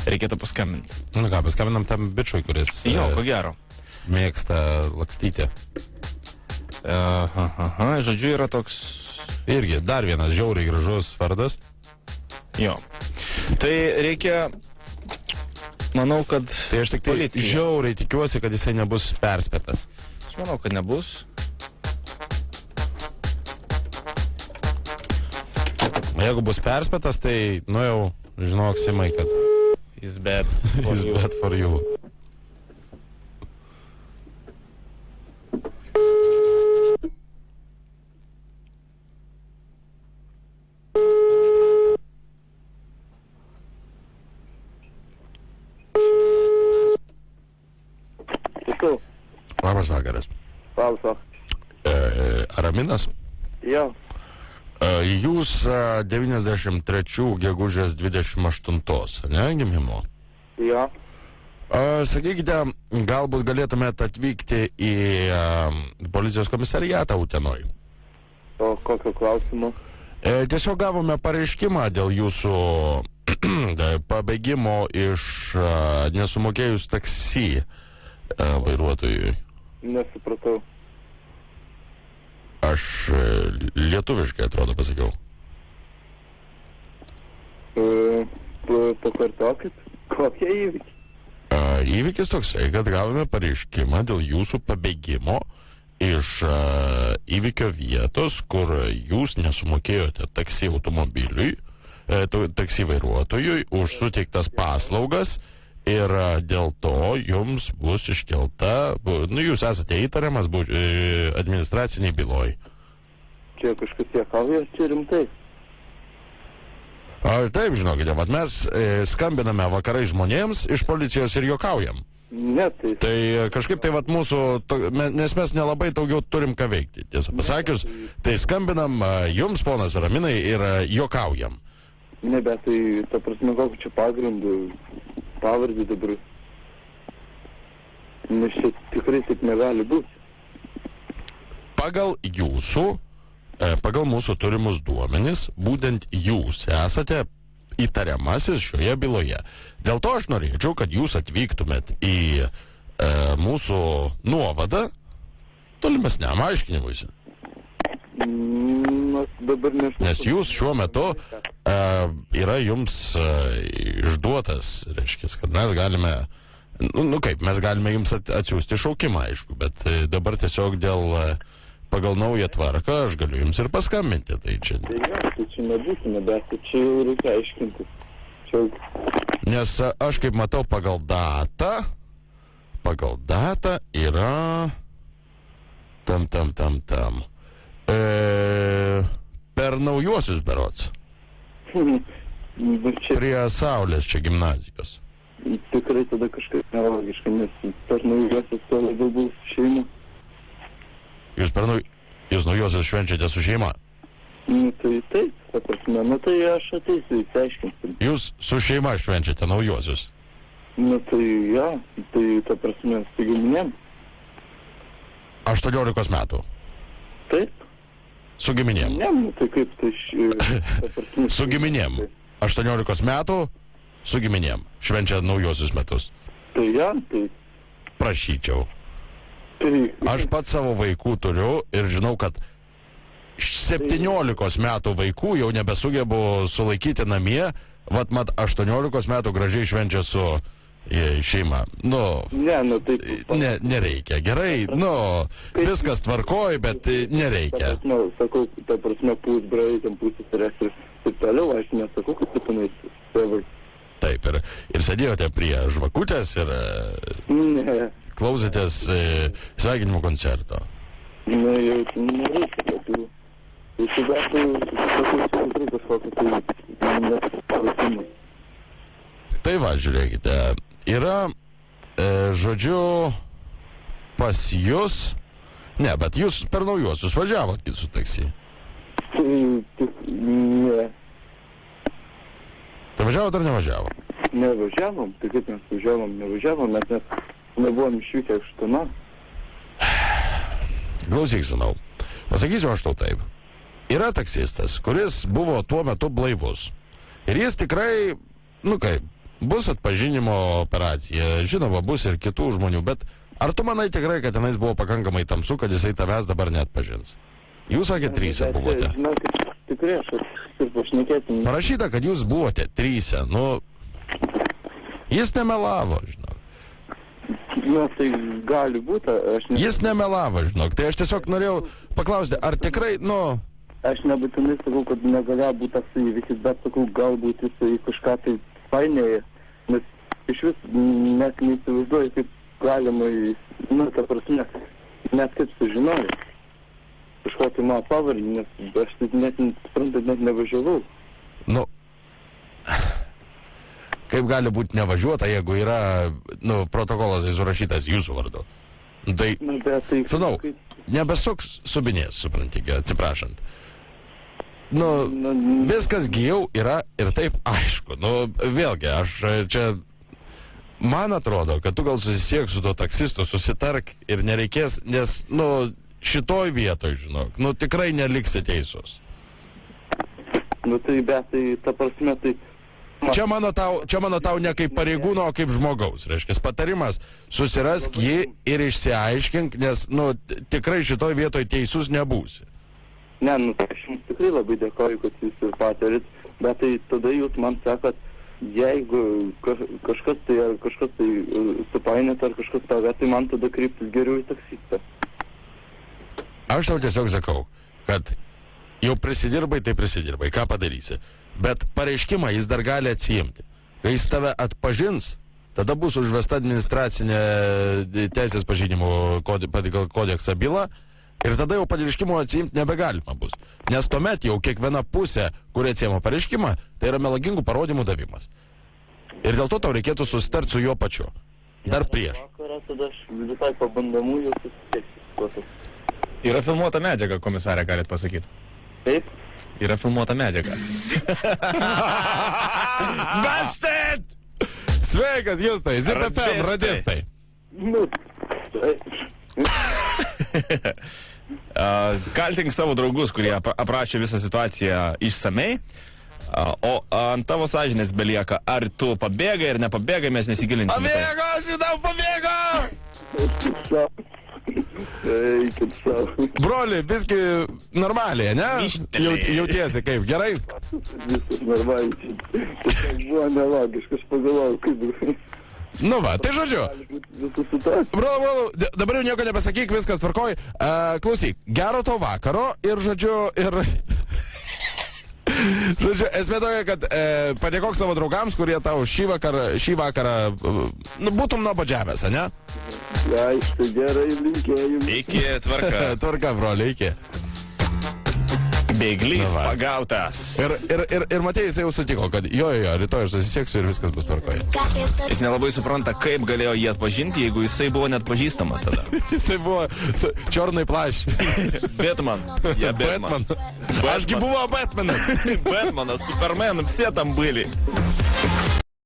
Reikėtų paskambinti. Nu ką, paskambinam tam bičiui, kuris Jo, ko gero. mėgsta lakstyti. Žodžiu, yra toks... Irgi dar vienas žiauriai gražus vardas. Jo. Tai reikia... Manau, kad... Tai aš tik tai žiauriai tikiuosi, kad jisai nebus perspėtas. Aš manau, kad nebus. Jeigu bus perspėtas, tai, nu jau, žinok, Simai, kad... He's bad. He's bad for you. Labas vakaras. Labas. Raminas? Jo. Jūs 93 gegužės 28, ne, gimimo? Jo. Sakykite, galbūt galėtumėte atvykti į policijos komisariatą Utenoj. O kokio klausimo? Tiesiog gavome pareiškimą dėl jūsų pabėgimo iš nesumokėjus taksi vairuotojui. Nesupratau. Aš lietuviškai atrodo pasakiau. Pakartokit, kokie įvykiai? Įvykis toksai, kad gavome pareiškimą dėl jūsų pabėgimo iš įvykio vietos, kur jūs nesumokėjote taksi automobiliui, taksi vairuotojui už suteiktas paslaugas. Ir dėl to jums bus iškelta, nu jūs esate įtariamas administraciniai byloj. Čia kažkas juokauja, čia rimtai. Taip, žinokite, mes skambiname vakarai žmonėms iš policijos ir juokaujam. Ne, tai... Tai kažkaip tai mūsų, nes mes nelabai daugiau turim ką veikti. Tiesą pasakius, tai skambinam jums, ponas Raminai, ir juokaujam. Ne, bet tai, ta prasme, kokiu čia pagrindu... Pavardį dabar. Nes čia tikrai taip negali būti. Pagal mūsų turimus duomenis, būtent jūs esate įtariamasis šioje byloje. Dėl to aš norėčiau, kad jūs atvyktumėt į mūsų nuovadą tolimesniam aiškinimuisi. Dabar nežinau. Nes jūs šiuo metu yra jums išduotas, reiškia, kad mes galime, mes galime jums atsiųsti šaukimą, aišku, bet dabar tiesiog pagal naują tvarką aš galiu jums ir paskambinti. Tai čia nebūtina, bet čia jau reikia aiškinti. Nes aš kaip matau pagal datą yra tam. Per naujuosius berods. Prie Saulės čia gimnazijos. Tikrai tada kažkaip nelogiška, nes per naujuosius to labiau bus šeima. Jūs naujuosius švenčiate su šeima? Tai taip, ta prasme, tai aš ateisiu, įsiaiškinsim. Jūs su šeima švenčiate naujuosius? Tai ja, tai ta prasme, su giminėm. 18 metų? Taip. Su giminėm? Ne, tai kaip tai... Su giminėm. 18 metų su giminėm. Švenčia naujuosius metus. Tai ja, tai... Prašyčiau. Tai... Aš pats savo vaikų turiu ir žinau, kad 17 metų vaikų jau nebesugebu sulaikyti namie, mat 18 metų gražiai švenčia su šeima. Taip... Nereikia. Gerai, viskas tvarkoj, bet nereikia. Sakau, ta prasme, pusbraikiam, pusės ir taip toliau, aš nesakau, kad kitinais tėvai. Taip, ir sėdėjote prie žvakutės ir klausėtės sveikinimo koncerto. Jau nereikia tokių. Tai va, žiūrėkite, yra, žodžiu, pas jūs, bet jūs per naujuosius važiavot su taksi. Ne. Tai važiavot ar nevažiavo? Nevažiavom, tai kaip mes nevažiavom, mes nebuvom išvykę iš Tona. Klausyk, žinau, pasakysiu aš tau taip. Yra taksistas, kuris buvo tuo metu blaivus. Ir jis tikrai, bus atpažinimo operacija, žinoma, bus ir kitų žmonių, bet ar tu manai tikrai, kad tenais buvo pakankamai tamsu, kad jisai tavęs dabar neatpažins? Jūs sakėte, 3 buvote. Žinokit, tikrai aš ir pašnekėti. Parašyta, kad jūs buvote 3, nu, jis nemelavo, žinok. Nu, tai gali būti, aš ne... Jis nemelavo, žinok, tai aš tiesiog norėjau paklausti, ar tikrai, nu... Aš nebūtinai sakau, kad negalėjo būti tas įvykis, bet sakau, galbūt jisai kažką tai painėja, nes iš vis net neįsivaizduoju, kaip galima, nu, ta prasme, net kaip sužinojau. Kažkokį mano pavardį, nes aš net, suprantat, net nevažiavau. Nu, kaip gali būti nevažiuota, jeigu yra, nu, protokolas surašytas jūsų vardu? Tai, Nu, bet tai... žinau, nebesuk subinės, suprantikė, atsiprašant. Nu, viskas jau yra ir taip aišku. Nu, vėlgi, aš čia... Man atrodo, kad tu gal susisiek su tuo taksistu, susitark ir nereikės, nes, nu, šitoj vietoj, žinok, nu, tikrai neliksi teisus. Nu, tai, bet tai, ta prasme, tai... Čia mano tau ne kaip pareigūno, o kaip žmogaus. Reiškia, patarimas, susirask jį ir išsiaiškink, nes, nu, tikrai šitoj vietoj teisus nebūsi. Ne, nu, aš jums tikrai labai dėkoju, kad jūs ir patarėt, bet tai tada jūs man sakot, jeigu kažkas tai supainėt ar kažkas tave, tai man tada kreiptis geriau į taksistą. Aš tau tiesiog sakau, kad jau prisidirbai, tai prisidirbai, ką padarysi. Bet pareiškimą jis dar gali atsiimti. Kai jis tave atpažins, tada bus užvesta administracinė teisės pažeidimų kodeksą byla ir tada jau pareiškimo atsiimti nebegalima bus. Nes tuomet jau kiekviena pusė, kuri atsiima pareiškimą, tai yra melagingų parodymų davimas. Ir dėl to tau reikėtų susitarti su juo pačiu. Dar prieš. Vakarą tada aš visai pabandamųjų susitieksiu. Yra filmuota medžiaga, komisarė, galit pasakyti. Taip? Yra filmuota medžiaga. Bastard! Sveikas, Justai, ZFM radistai. Nu, taip. Kaltink savo draugus, kurie aprašė visą situaciją išsamei, o ant tavo sąžinės belieka, ar tu pabėgai ar nepabėgai, mes nesigilinsim. Pabėgo, žinau, pabėgo! Eikit savo. Broli, viski normaliai, ne? Jautiesi kaip, gerai? Viskas normaliai. Tai buvo nelogiška, aš pagalvojau, kaip... Nu va, tai žodžiu. Visų situacijų. Brolo, dabar jau nieko nepasakyk, viskas tvarkoj. Klausyk, gero to vakaro ir žodžiu, Žodžiu, esmė tokia, kad padėkok savo draugams, kurie tau šį vakarą būtum nuobodžiavęs, ne? Aišku, gerai, linkėjim. Iki, tvarka. Tvarka, broli, iki. Bėglys pagautas. Ir matėjai, jisai jau sutiko, kad jo, rytoj aš susisieksiu ir viskas bus tvarkoje. Jis nelabai supranta, kaip galėjo jį atpažinti, jeigu jisai buvo net pažįstamas tada. Jisai buvo čornai plaš. Batman. Ja, Batman. Ашги buvo Бэтменом. Бэтмена, Супермен, все там были.